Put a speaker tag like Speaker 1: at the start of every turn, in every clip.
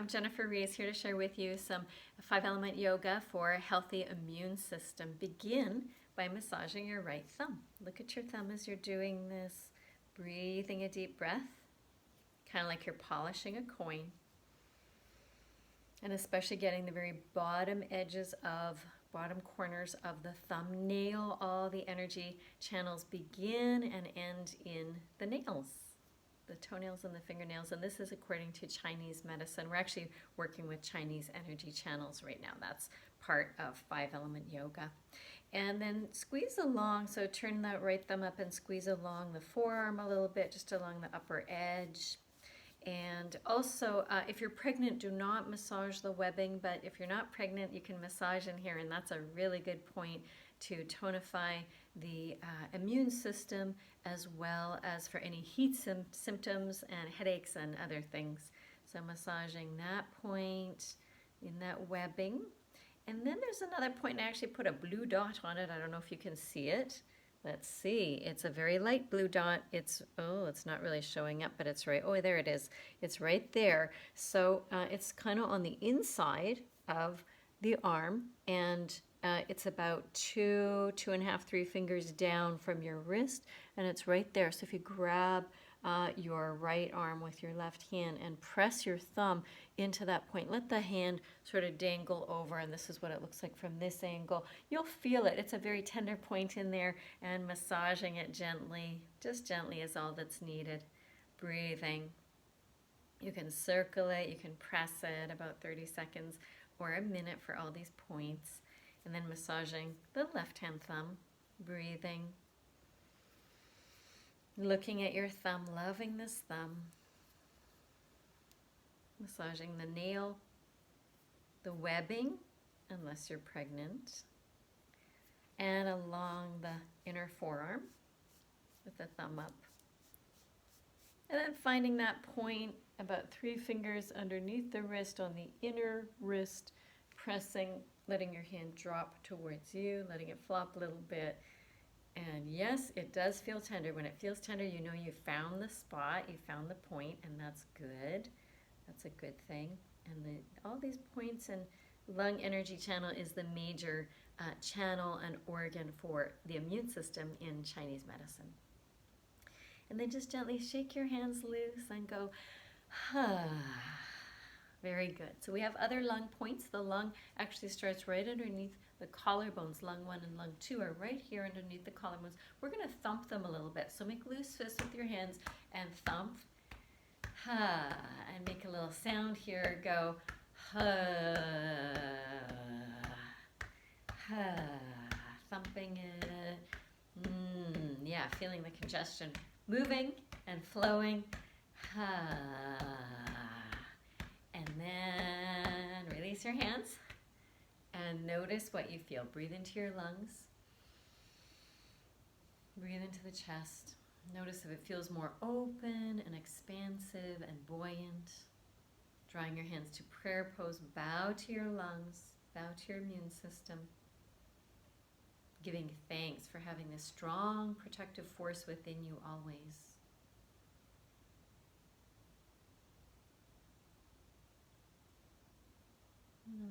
Speaker 1: I'm Jennifer Reis here to share with you some 5-element yoga for a healthy immune system. Begin by massaging your right thumb. Look at your thumb as you're doing this, breathing a deep breath, kind of like you're polishing a coin. And especially getting the very bottom corners of the thumbnail. All the energy channels begin and end in the nails, the toenails and the fingernails. And this is according to Chinese medicine. We're actually working with Chinese energy channels right now. That's part of 5-element yoga. And then squeeze along, so turn that right thumb up and squeeze along the forearm a little bit, just along the upper edge. And also, if you're pregnant, do not massage the webbing, but if you're not pregnant, you can massage in here, and that's a really good point to tonify the immune system, as well as for any heat symptoms and headaches and other things. So massaging that point in that webbing. And then there's another point, and I actually put a blue dot on it. I don't know if you can see it. Let's see, it's a very light blue dot. It's not really showing up, but it's right, oh, there it is. It's right there. So it's kind of on the inside of the arm, and it's about 2.5, 3 fingers down from your wrist, and it's right there. So if you grab your right arm with your left hand and press your thumb into that point, let the hand sort of dangle over, and this is what it looks like from this angle. You'll feel it. It's a very tender point in there, and massaging it gently, just gently, is all that's needed. Breathing. You can circle it, you can press it about 30 seconds or a minute for all these points, and then massaging the left hand thumb. Breathing. Looking at your thumb, loving this thumb. Massaging the nail, the webbing, unless you're pregnant, and along the inner forearm with the thumb up. And then finding that point about 3 fingers underneath the wrist on the inner wrist, pressing, letting your hand drop towards you, letting it flop a little bit. And yes, it does feel tender. When it feels tender, you know you found the spot, you found the point, and that's good. That's a good thing. And all these points and lung energy channel is the major channel and organ for the immune system in Chinese medicine. And then just gently shake your hands loose and go, ha. Very good. So we have other lung points. The lung actually starts right underneath the collarbones. Lung 1 and lung 2 are right here underneath the collarbones. We're going to thump them a little bit. So make loose fists with your hands and thump. Ha. And make a little sound here. Go, ha. Ha. Thumping it. Yeah, feeling the congestion. Moving and flowing. Ha. And then release your hands and notice what you feel. Breathe into your lungs. Breathe into the chest. Notice if it feels more open and expansive and buoyant. Drawing your hands to prayer pose. Bow to your lungs. Bow to your immune system. Giving thanks for having this strong protective force within you always.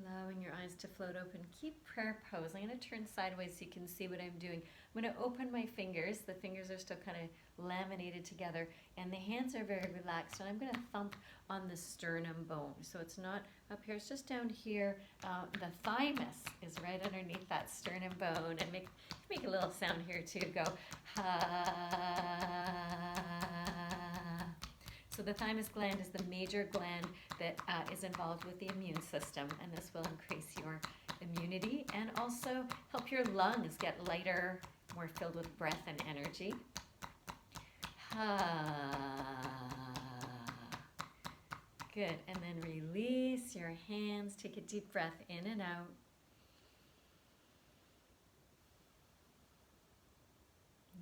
Speaker 1: Allowing your eyes to float open. Keep prayer pose. I'm going to turn sideways so you can see what I'm doing. I'm going to open my fingers. The fingers are still kind of laminated together, and the hands are very relaxed. And I'm going to thump on the sternum bone. So it's not up here, it's just down here. The thymus is right underneath that sternum bone. And make a little sound here too. Go, ha. So the thymus gland is the major gland that is involved with the immune system, and this will increase your immunity and also help your lungs get lighter, more filled with breath and energy. Good, and then release your hands. Take a deep breath in and out.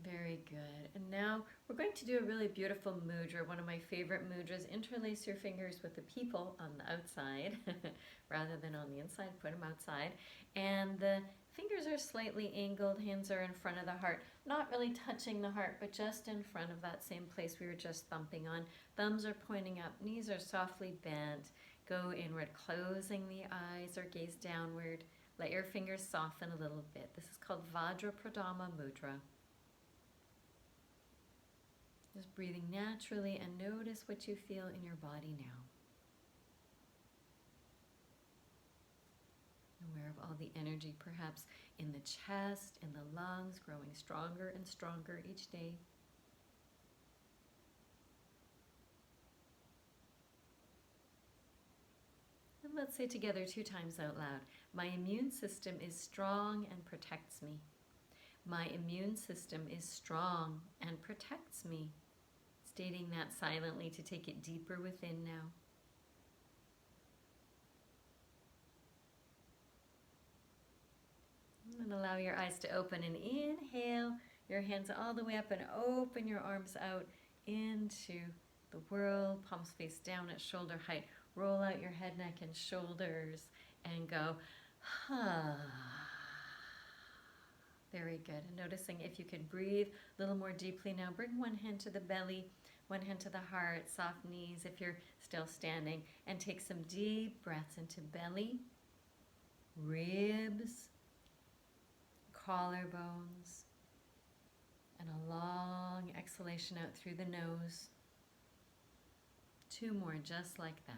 Speaker 1: Very good. And now we're going to do a really beautiful mudra, one of my favorite mudras. Interlace your fingers with the people on the outside rather than on the inside. Put them outside. And the fingers are slightly angled. Hands are in front of the heart. Not really touching the heart, but just in front of that same place we were just thumping on. Thumbs are pointing up. Knees are softly bent. Go inward, closing the eyes or gaze downward. Let your fingers soften a little bit. This is called Vajrapradama Mudra. Just breathing naturally and notice what you feel in your body now. Aware of all the energy perhaps in the chest, in the lungs, growing stronger and stronger each day. And let's say together 2 times out loud. My immune system is strong and protects me. My immune system is strong and protects me. Stating that silently to take it deeper within now. And allow your eyes to open and inhale your hands all the way up and open your arms out into the world. Palms face down at shoulder height. Roll out your head, neck, and shoulders and go, ha. Very good. And noticing if you could breathe a little more deeply now. Bring one hand to the belly, one hand to the heart, soft knees if you're still standing. And take some deep breaths into belly, ribs, collarbones, and a long exhalation out through the nose. 2 more just like that.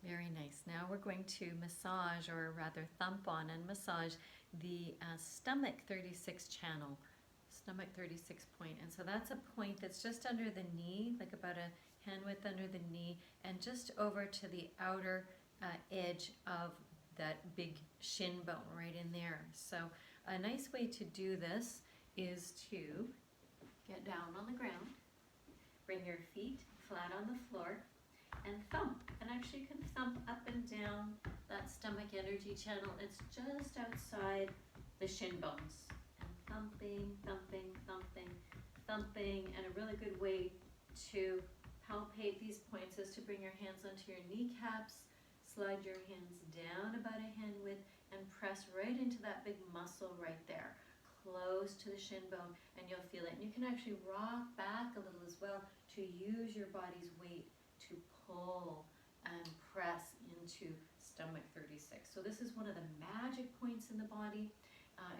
Speaker 1: Very nice. Now we're going to massage, or rather thump on and massage the stomach 36 channel, stomach 36 point. And so that's a point that's just under the knee, like about a hand width under the knee, and just over to the outer edge of that big shin bone right in there. So a nice way to do this is to get down on the ground, bring your feet flat on the floor, and thump. And actually you can thump up and down that stomach energy channel. It's just outside the shin bones. And thumping, thumping, thumping, thumping. And a really good way to palpate these points is to bring your hands onto your kneecaps, slide your hands down about a hand width, and press right into that big muscle right there, close to the shin bone, and you'll feel it. And you can actually rock back a little as well to use your body's weight to pull and press into stomach 36. So this is one of the magic points in the body.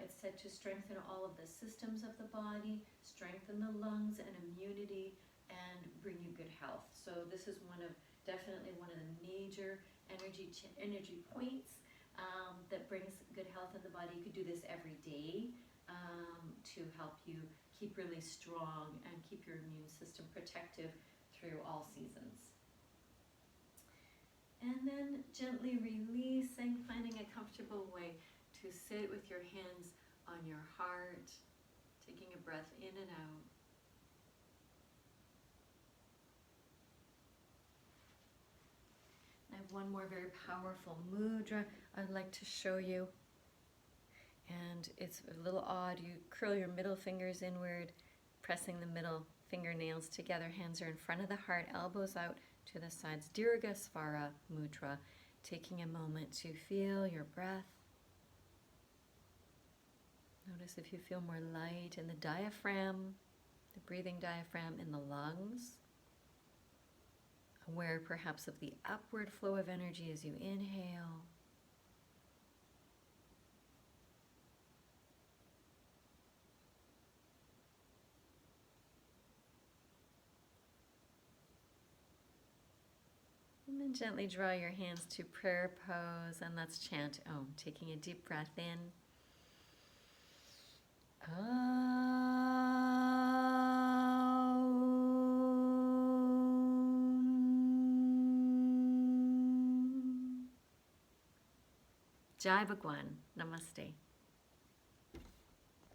Speaker 1: It's said to strengthen all of the systems of the body, strengthen the lungs and immunity, and bring you good health. So this is definitely one of the major energy points that brings good health in the body. You could do this every day to help you keep really strong and keep your immune system protective through all seasons. And then gently releasing, finding a comfortable way to sit with your hands on your heart, taking a breath in and out. I have one more very powerful mudra I'd like to show you. And it's a little odd. You curl your middle fingers inward, pressing the middle fingernails together. Hands are in front of the heart, elbows out to the sides. Dirghasvara mudra. Taking a moment to feel your breath. Notice if you feel more light in the diaphragm, the breathing diaphragm in the lungs. Aware perhaps of the upward flow of energy as you inhale. And then gently draw your hands to prayer pose, and let's chant Om, taking a deep breath in. Jai Bhagwan. Namaste.